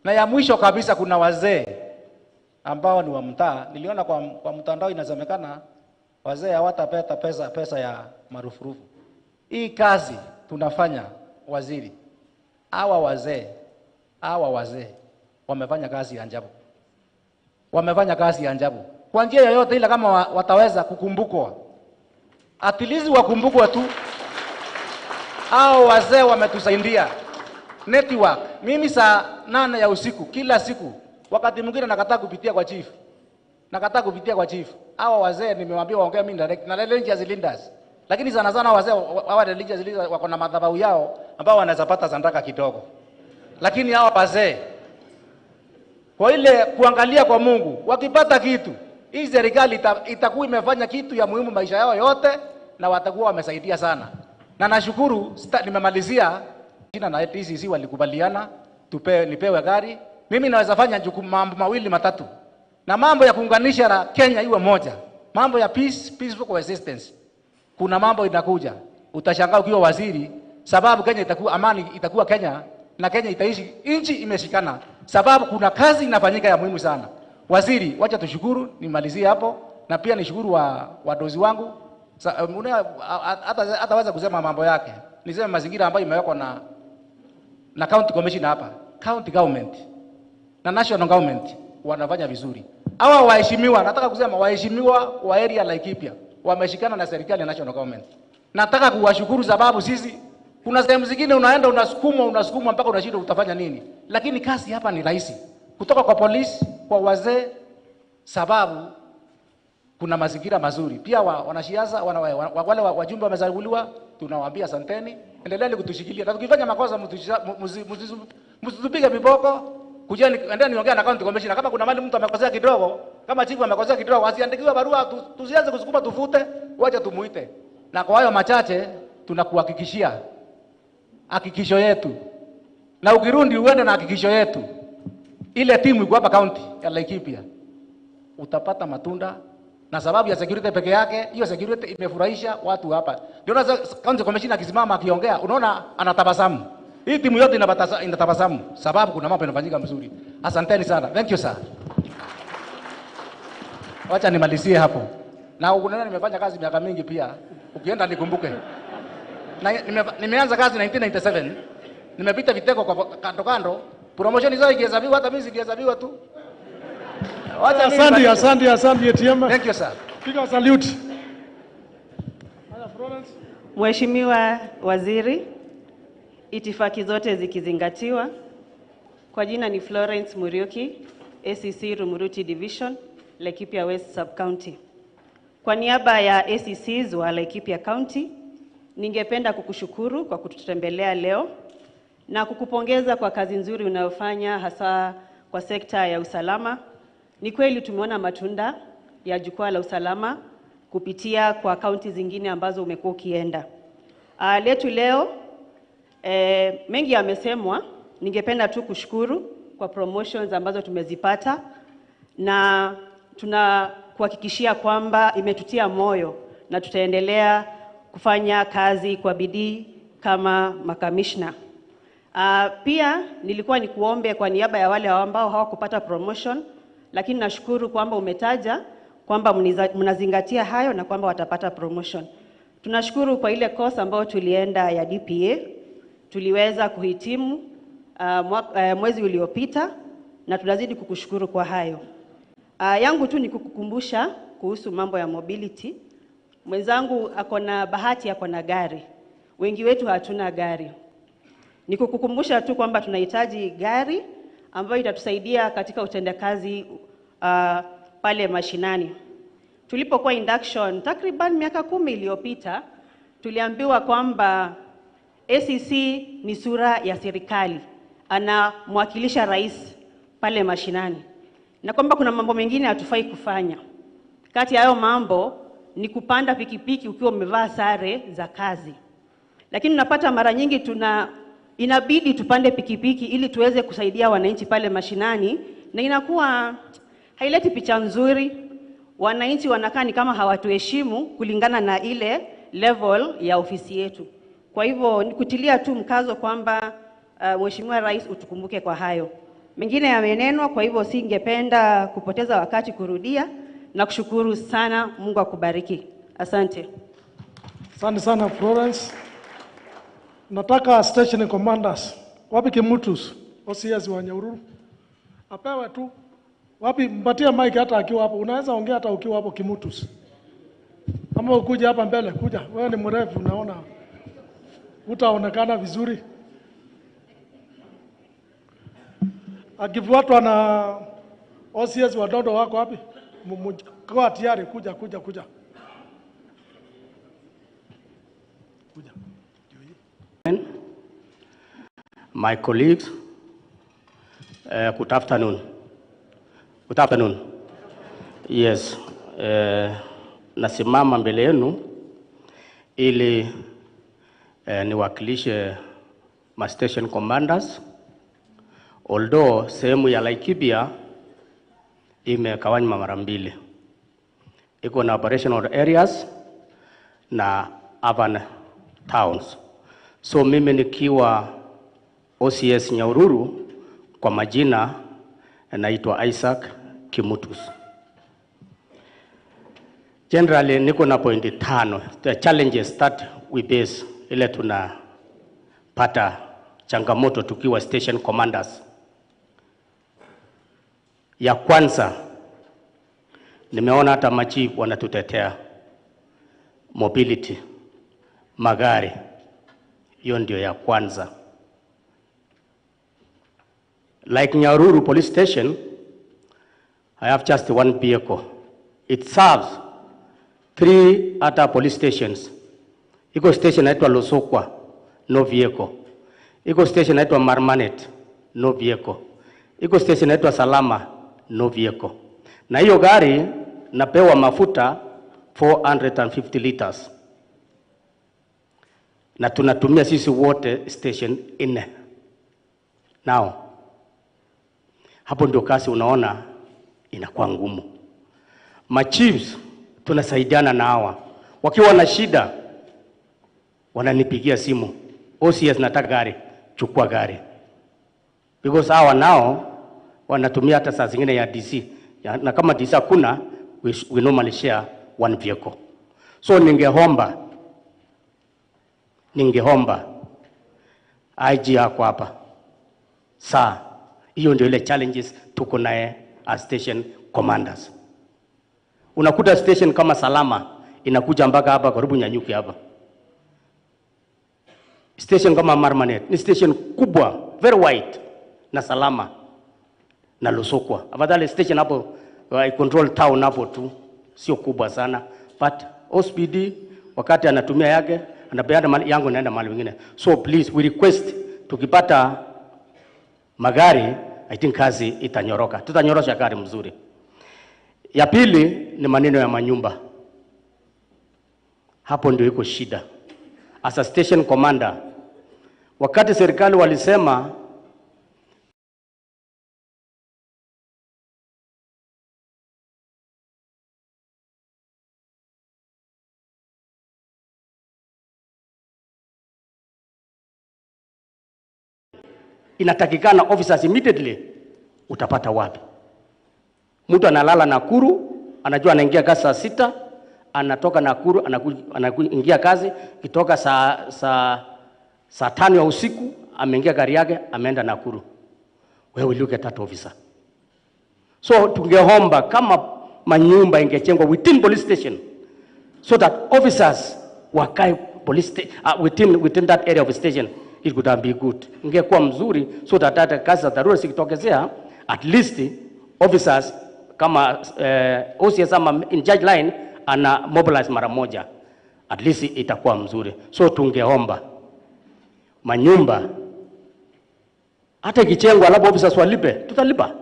Na ya mwisho kabisa, kuna wazee ambao ni wa mtaa. Niliona kwa mtandao inasemekana wazee hawatapata pesa ya marufurufu. Hii kazi tunafanya waziri, hawa wazee wamefanya kazi ya ajabu. Wamefanya kazi ya ajabu. Kwa njia yoyote ile kama wataweza kukumbukwa, at least wakumbukwe tu. Hao wazee wametusaidia network. Mimi saa 8 ya usiku kila siku, wakati mwingine nakataa kupitia kwa chief. Hao wazee nimewaambia waongea mimi direct na religious leaders. Lakini sana wazee hawa religious leaders wako na madhabahu yao ambao wanaweza pata sadaka kidogo. Lakini hao wazee kwa ile kuangalia kwa Mungu, wakipata kitu, hii serikali itakuwa imefanya kitu ya muhimu maisha yao yote na watakuwa wamesaidia sana. Na nashukuru nimemalizia jina na TCC walikubaliana nipewe gari. Mimi naweza fanya mambo mawili matatu. Na mambo ya kuunganisha na Kenya iwe moja. Mambo ya peaceful coexistence. Kuna mambo inakuja. Utashangaa ukiwa waziri, sababu Kenya itakuwa amani, itakuwa Kenya na Kenya itaishi nchi imeshikana. Sababu kuna kazi inafanyika ya muhimu sana. Waziri, wacha tushukuru, nimalizie hapo, na pia nishukuru wadozi wangu. Hataweza kusema mambo yake. Niseme mazingira ambayo imewekwa na county commission hapa. County government na national government wanafanya vizuri. Hawa waheshimiwa, nataka kusema waheshimiwa wa area la Laikipia wameshikana na serikali ya national government. Nataka kuwashukuru sababu sisi kuna sehemu zingine unaenda unasukuma mpaka unashindwa utafanya nini. Lakini kazi hapa ni rahisi. Kutoka kwa polisi, kwa wazee, sababu kuna mazingira mazuri. Pia wanasiasa wale wajumbe wamezaguliwa, tunawaambia asanteni, endeleeni kutushikilia. Na tukifanya makosa msitupige viboko. Kujeni endeni niongea na county commissioner kama kuna mali mtu amekosea kidogo, kama chifu amekosea kidogo, asiandikiwe barua tusianze kusukuma tufute, wacha tumuite. Na kwa hayo machache tunakuhakikishia hakikisho yetu. Na ukirundi uende na hakikisho yetu. Ile timu iko hapa county ya Laikipia. Utapata matunda na sababu ya security peke yake, hiyo security imefurahisha watu hapa. Ndio county commissioner akisimama akiongea, unaona anatabasamu. Hii timu yote inatabasamu sababu kuna mambo yanafanyika mzuri. Asanteni sana. Thank you sir. Wacha nimalizie hapo. Na unaona nimefanya kazi miaka mingi pia. Ukienda nikumbuke. Nimeanza kazi 1997. Nimepita viteko kwa kando. Promotion zao ikihesabiwa hata mimi sikihesabiwa tu. Asante ATM. Thank you sir. Piga salute. Mheshimiwa Waziri, itifaki zote zikizingatiwa. Kwa jina ni Florence Muriuki, ACC Rumuruti Division, Laikipia West Sub-County. Kwa niaba ya ACCs wa Laikipia County, ningependa kukushukuru kwa kututembelea leo na kukupongeza kwa kazi nzuri unayofanya hasa kwa sekta ya usalama. Ni kweli tumeona matunda ya jukwaa la usalama kupitia kwa kaunti zingine ambazo umekuwa ukienda. Letu leo mengi yamesemwa, ningependa tu kushukuru kwa promotions ambazo tumezipata na tunakuhakikishia kwamba imetutia moyo na tutaendelea kufanya kazi kwa bidii kama makamishna. Pia nilikuwa nikuombe kwa niaba ya wale ambao hawakupata promotion, lakini nashukuru kwamba umetaja kwamba mnazingatia hayo na kwamba watapata promotion. Tunashukuru kwa ile course ambayo tulienda ya DPA, tuliweza kuhitimu mwezi uliopita na tunazidi kukushukuru kwa hayo. Yangu tu ni kukukumbusha kuhusu mambo ya mobility. Mwenzangu akona bahati akona gari. Wengi wetu hatuna gari. Ni kukukumbusha tu kwamba tunahitaji gari ambayo itatusaidia katika utendakazi pale mashinani. Tulipokuwa induction takriban miaka 10 iliyopita, tuliambiwa kwamba ACC ni sura ya serikali, anamwakilisha rais pale mashinani, na kwamba kuna mambo mengine hatufai kufanya. Kati ya hayo mambo ni kupanda pikipiki ukiwa umevaa sare za kazi. Lakini unapata mara nyingi inabidi tupande pikipiki ili tuweze kusaidia wananchi pale mashinani, na inakuwa haileti picha nzuri. Wananchi wanakaa ni kama hawatuheshimu kulingana na ile level ya ofisi yetu. Kwa hivyo nikutilia tu mkazo kwamba Mheshimiwa Rais utukumbuke kwa hayo. Mengine yamenenwa, kwa hivyo singependa kupoteza wakati kurudia, na kushukuru sana. Mungu akubariki. Asante. Asante sana Florence. Nataka station commanders. Wapi Kimutus? OCS wa Nyahururu. Apewe tu. Wapi mpatie mic hata akiwa hapo. Unaweza ongea hata ukiwa hapo Kimutus. Ama ukuje hapa mbele, kuja. Wewe ni mrefu unaona. Utaonekana vizuri. Akifuatwa na OCS wa Dodo wako wapi? Kwa tayari kuja. Kuja. My colleagues, good afternoon. Good afternoon. Yes, nasimama mbele yenu ili niwakilishe ma station commanders. Although sehemu ya Laikipia imegawanywa mara mbili. Iko na operational areas na urban towns. So mimi nikiwa OCS Nyahururu, kwa majina naitwa Isaac Kimutus. Generally niko na pointi 5, the challenges that we face ile tunapata changamoto tukiwa station commanders. Ya kwanza, nimeona hata machief wanatutetea mobility, magari. Hiyo ndio ya kwanza. Like Nyahururu police station, I have just one vehicle. It serves 3 other police stations. Iko station inaitwa Losokwa, no vehicle. Iko station inaitwa Marmanet, no vehicle. Iko station inaitwa Salama, no vehicle. Na hiyo gari napewa mafuta 450 liters. Na tunatumia sisi wote station 4. Now, hapo ndio kasi unaona inakuwa ngumu. Machiefs tunasaidiana na hawa. Wakiwa na shida wananipigia simu. OCS nataka gari, chukua gari. Because hawa nao wanatumia hata saa zingine ya DC. Na kama DC hakuna, we normally share one vehicle. So ningehomba IG yako hapa. Saa hiyo ndio ile challenges tuko naye as station commanders. Unakuta station kama Salama inakuja mpaka hapa karibu Nyanyuki hapa. Station kama Marmanet ni station kubwa, very wide, na Salama na Losokwa. Afadhali station hapo I control town hapo tu, sio kubwa sana, but OSPD wakati anatumia yake anapeana mali yangu naenda mahali wengine. So please we request tukipata magari, I think kazi itanyoroka. Tutanyorosha gari mzuri. Ya pili ni maneno ya manyumba. Hapo ndio iko shida. As a station commander, wakati serikali walisema inatakikana officers immediately, utapata wapi? Mtu analala Nakuru, anajua anaingia kazi saa 6, anatoka Nakuru, anaingia kazi, kitoka saa 5 ya usiku, ameingia gari yake, ameenda Nakuru. Where will you get that officer? So tungeomba kama manyumba ingechengwa within police station, so that officers wakae police within that area of station, it could have been good. Ingekuwa mzuri, so that hata kazi za dharura zikitokezea, at least officers kama OCS ama in charge line ana mobilize mara moja, at least itakuwa mzuri. So tungeomba manyumba hata ikichengwa alafu officers walipe, tutalipa.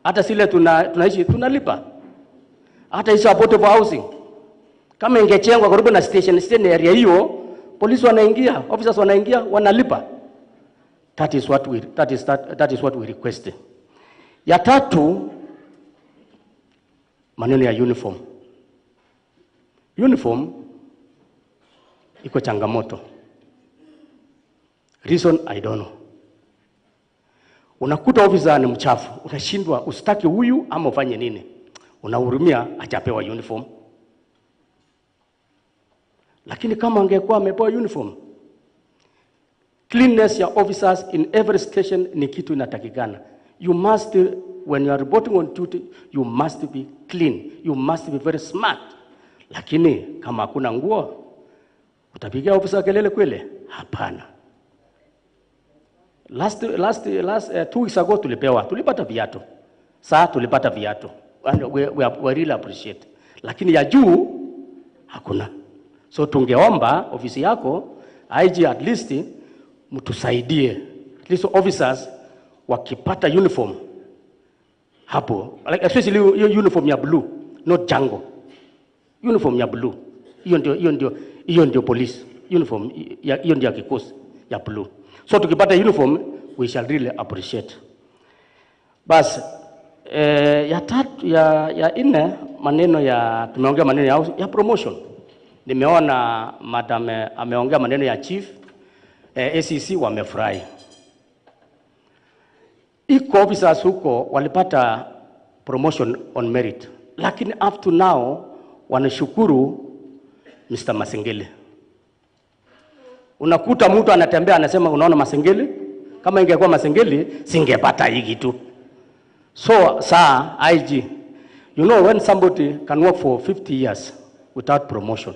Hata sile tunaishi tunalipa. Hata hizo supportive housing kama ingechengwa karibu na station area hiyo, polisi wanaingia, officers wanaingia, wanalipa. That is what we request. Ya tatu, maneno ya uniform. Uniform iko changamoto. Reason I don't know. Unakuta ofisa ni mchafu, unashindwa usitaki huyu ama ufanye nini? Unahurumia achapewa uniform. Lakini kama angekuwa amepewa uniform, cleanness ya officers in every station ni kitu inatakikana. You must, when you are reporting on duty, you must be clean. You must be very smart. Lakini kama hakuna nguo, utapigia officer kelele kweli? Hapana. Last 2 weeks ago tulipata viatu. Saa tulipata viatu. And we really appreciate. Lakini ya juu hakuna. So tungeomba ofisi yako IG at least mtusaidie. At least officers wakipata uniform hapo, like especially uniform ya blue, not jungle. Uniform ya blue. Hiyo ndio police. Uniform hiyo ndio kikosi ya blue. So tukipata uniform we shall really appreciate. Bas ya ine maneno ya tumeongea maneno ya promotion. Nimeona madam ameongea maneno ya chief, ACC wamefurahi. Iko officers huko walipata promotion on merit. Lakini up to now wanashukuru Mr. Masengeli. Unakuta mtu anatembea anasema unaona Masengeli? Kama ingekuwa Masengeli singepata hii kitu. So sir IG, you know when somebody can work for 50 years without promotion,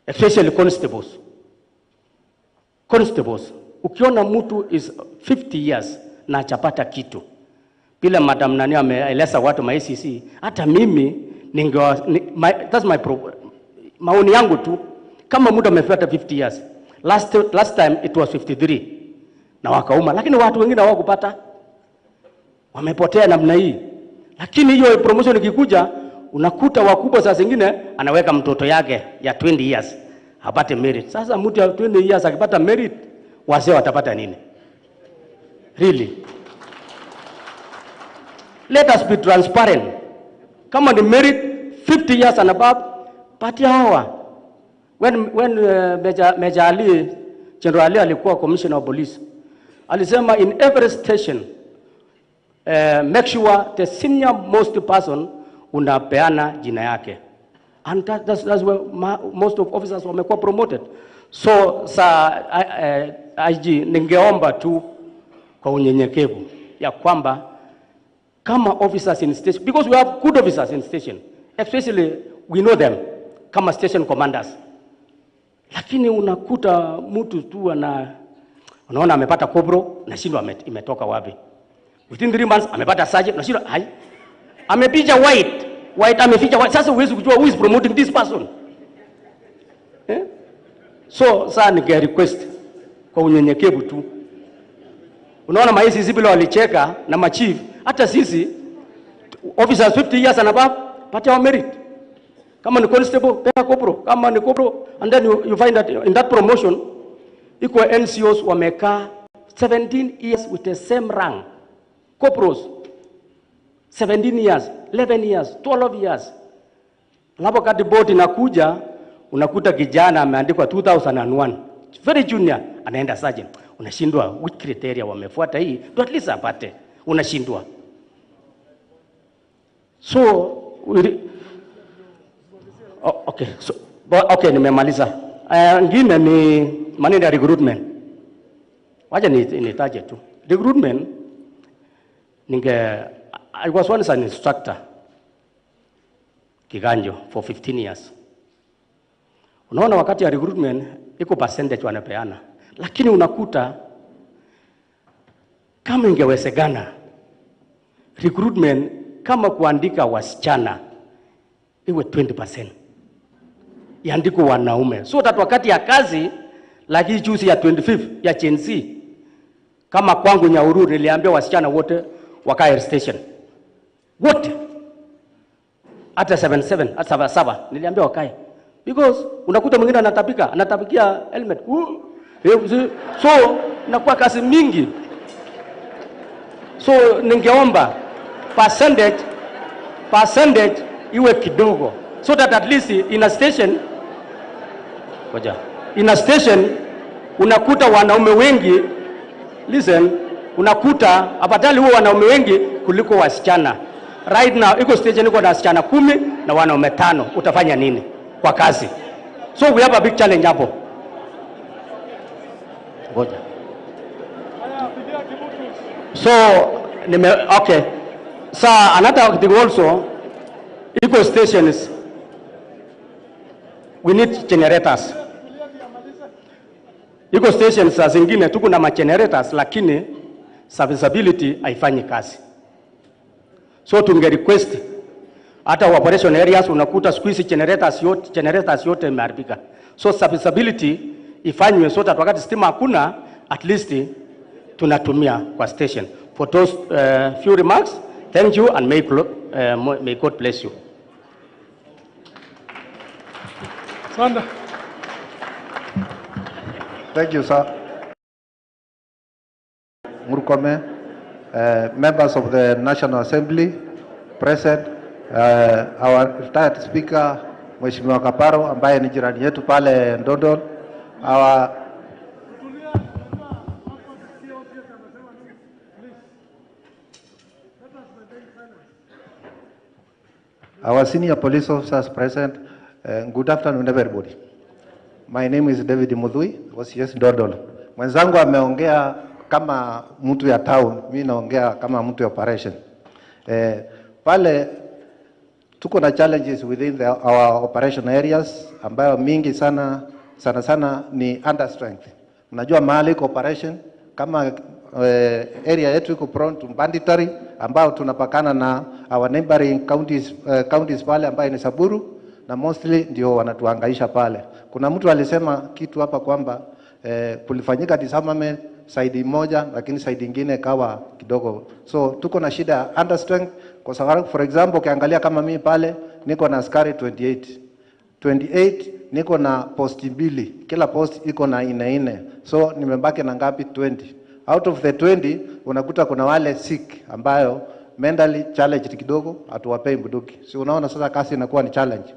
especially constables, ukiona mtu is 50 years na achapata kitu, bila madam nani ameeleza watu ma ACC, hata mimi that's my maoni yangu tu, kama mtu amefuata 50 years, last time it was 53 na wakauma, lakini watu wengine hawakupata, wamepotea namna hii. Lakini hiyo promotion ikikuja, unakuta wakubwa saa zingine anaweka mtoto yake ya 20 years apate merit. Sasa mtu ya 20 years akipata merit, wazee watapata nini? Really? Let us be transparent. Kama ni merit 50 years and above, patia hawa. When Major Ali, General Ali alikuwa commissioner of police, alisema in every station, make sure the senior most person unapeana jina yake. And that's where most of officers wamekuwa promoted. So IG ningeomba tu kwa unyenyekevu ya kwamba kama officers in station, because we have good officers in station, especially we know them kama station commanders. Lakini unakuta mtu tu unaona amepata kobro na shindwa imetoka wapi. Within 3 months amepata sergeant na shindwa amepicha white ameficha white. Sasa huwezi kujua who is promoting this person. So sasa nige request kwa unyenyekevu tu. Unaona maisi bila walicheka na machief, hata sisi officers 50 years and above pata merit. Kama ni constable pea kopro, kama ni kopro, and then you find that in that promotion iko NCOs wamekaa 17 years with the same rank. Kopros 17 years, 11 years, 12 years. Lapo kati board inakuja, unakuta kijana ameandikwa 2001, very junior, anaenda sergeant. Unashindwa which criteria wamefuata hii to at least apate, unashindwa. So okay, nimemaliza. Ngine ni maneno ya recruitment. Wacha nitaje tu. Recruitment I was once an instructor Kiganjo for 15 years. Unaona wakati ya recruitment iko percentage wanapeana. Lakini unakuta kama ingewezekana recruitment kama kuandika wasichana iwe 20%. Iandiko wanaume. So that wakati ya kazi laki juzi ya 25 ya Gen Z, kama kwangu Nyahururu niliambia wasichana wote wakae station. Wote. Hata 77, hata 77 niliambia wakae. Because unakuta mwingine anatapikia helmet. So inakuwa kazi mingi. So ningeomba percentage iwe kidogo, so that at least in a station unakuta wanaume wengi. Listen, unakuta afadhali huo wanaume wengi kuliko wasichana. Right now iko station iko na wasichana 10 na wanaume 5. Utafanya nini kwa kazi? So we have a big challenge hapo. Ngoja. So okay. So another thing also, eco stations, we need generators. Eco stations saa zingine tuko na generators lakini serviceability haifanyi kazi. So tunge request hata operation areas unakuta siku hizi generators yote imeharibika. So serviceability ifanywe so that wakati stima hakuna at least tunatumia kwa station. For those few remarks, thank you and may God bless you. Sanda. Thank you, sir. Murkomen, members of the National Assembly, present, our retired speaker, Mheshimiwa Kaparo, ambaye ni jirani yetu pale Ndondol, our senior police officers present, good afternoon everybody. My name is David Mudhui, OCS Ndondol. Mwenzangu ameongea kama mtu ya town, mimi naongea kama mtu ya operation. Pale tuko na challenges within our operation areas ambayo mingi sana ni under strength. Unajua mahali iko operation kama area yetu iko prone to banditry ambao tunapakana na our neighboring counties pale ambayo ni Samburu na mostly ndio wanatuhangaisha pale. Kuna mtu alisema kitu hapa kwamba kulifanyika disarmament side moja lakini side nyingine kawa kidogo. So tuko na shida under strength kwa sababu for example ukiangalia kama mimi pale niko na askari 28 niko na post 2, kila post iko na 4. So nimebaki na ngapi? 20. Out of the 20 unakuta kuna wale sick ambayo mentally challenged kidogo, hatuwapei bunduki. So unaona sasa kasi inakuwa ni challenge.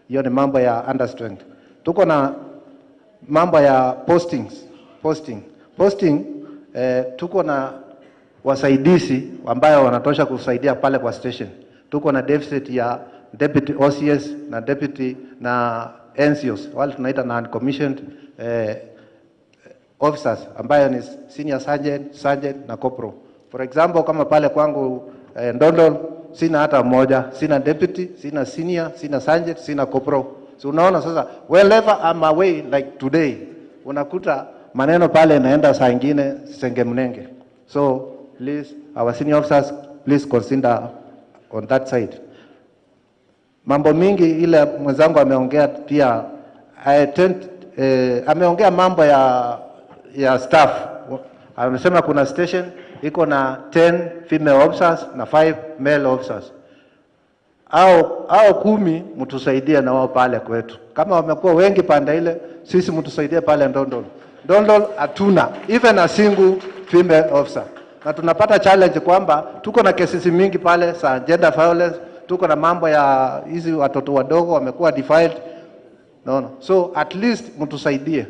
Hiyo ni mambo ya under strength. Tuko na mambo ya posting, tuko na wasaidizi ambayo wanatosha kusaidia pale kwa station. Tuko na deficit ya deputy OCS na deputy na NCOs, wale tunaita non-commissioned officers ambayo ni senior sergeant na corporal. For example kama pale kwangu Ndondol sina hata mmoja, sina deputy, sina senior, sina sergeant, sina corporal. So unaona sasa wherever I'm away like today unakuta maneno pale naenda saa nyingine sengemnenge. So please our senior officers please consider on that side. Mambo mingi ile mwenzangu ameongea pia ameongea mambo ya staff. Amesema kuna station iko na 10 female officers na 5 male officers. Au 10 mtusaidie na wao pale kwetu. Kama wamekuwa wengi pande ile, sisi mtusaidie pale Ndondol. Ndondol hatuna even a single female officer. Na tunapata challenge kwamba tuko na cases mingi pale za gender violence, tuko na mambo ya hizi watoto wadogo wamekuwa defiled. No. So at least mtusaidie.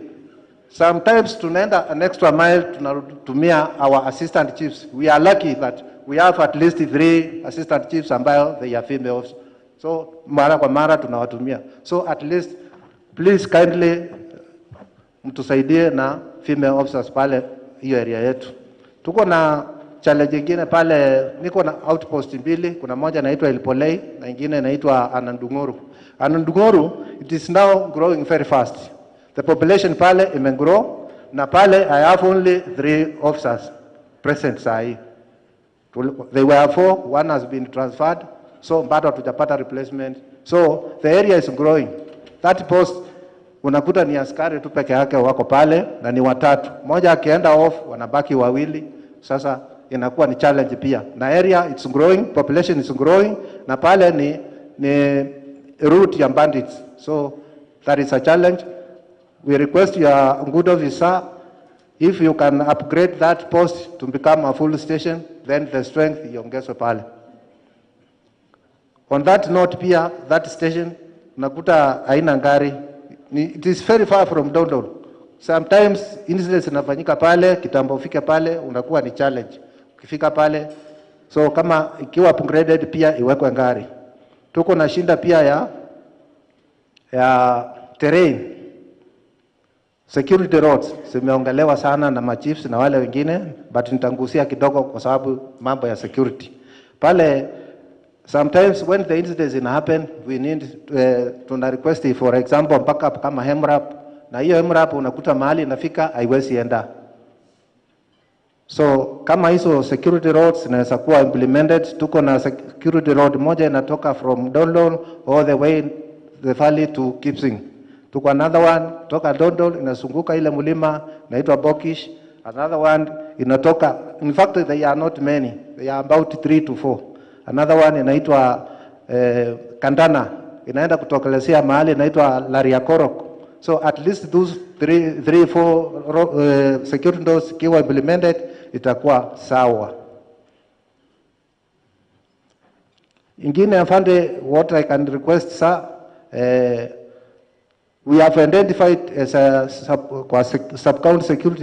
Sometimes tunaenda an extra mile, tunatumia our assistant chiefs. We are lucky that we have at least 3 assistant chiefs ambayo they are female officers. So mara kwa mara tunawatumia. So at least please kindly mtusaidie na female officers pale hiyo area yetu. Tuko na challenge nyingine pale, niko na outpost 2, kuna moja inaitwa Ilpolei na nyingine inaitwa Anandunguru. Anandunguru it is now growing very fast. The population pale imegrow na pale I have only 3 officers present sahi. They were 4, one has been transferred, so bado hatujapata replacement. So the area is growing. That post unakuta ni askari tu peke yake wako pale na ni 3. Moja akienda off wanabaki 2. Sasa inakuwa ni challenge pia. Na area it's growing, population is growing na pale ni route ya bandits. So that is a challenge. We request your good officer, if you can upgrade that post to become a full station, then the strength iongezwe pale. On that note pia, that station, unakuta haina ngari. It is very far from Ndondol. Sometimes incidents inafanyika pale, kitambo ufike pale, unakuwa ni challenge. ukifika pale. So kama ikiwa upgraded pia iwekwe ngari. Tuko na shinda pia ya terrain. Security roads zimeongelewa sana na machiefs na wale wengine, but nitangusia kidogo kwa sababu mambo ya security. Pale sometimes when the incidents happen, we need tuna request for example mpaka kama HEMRAP, na hiyo HEMRAP unakuta mahali inafika haiwezi enda. So kama hizo security roads zinaweza kuwa implemented. Tuko na security road moja inatoka from Dondol all the way the valley to Kipsing. Tuko another one toka Dondol inazunguka ile mlima inaitwa Bokish. Another one inatoka, in fact they are not many, they are about 3 to 4. Another one inaitwa Kandana, inaenda kutokelezea mahali inaitwa Lariakorok. So at least those 3-4 security doors kiwa implemented itakuwa sawa. Ingine afande, what I can request sir, we have identified as a sub-county security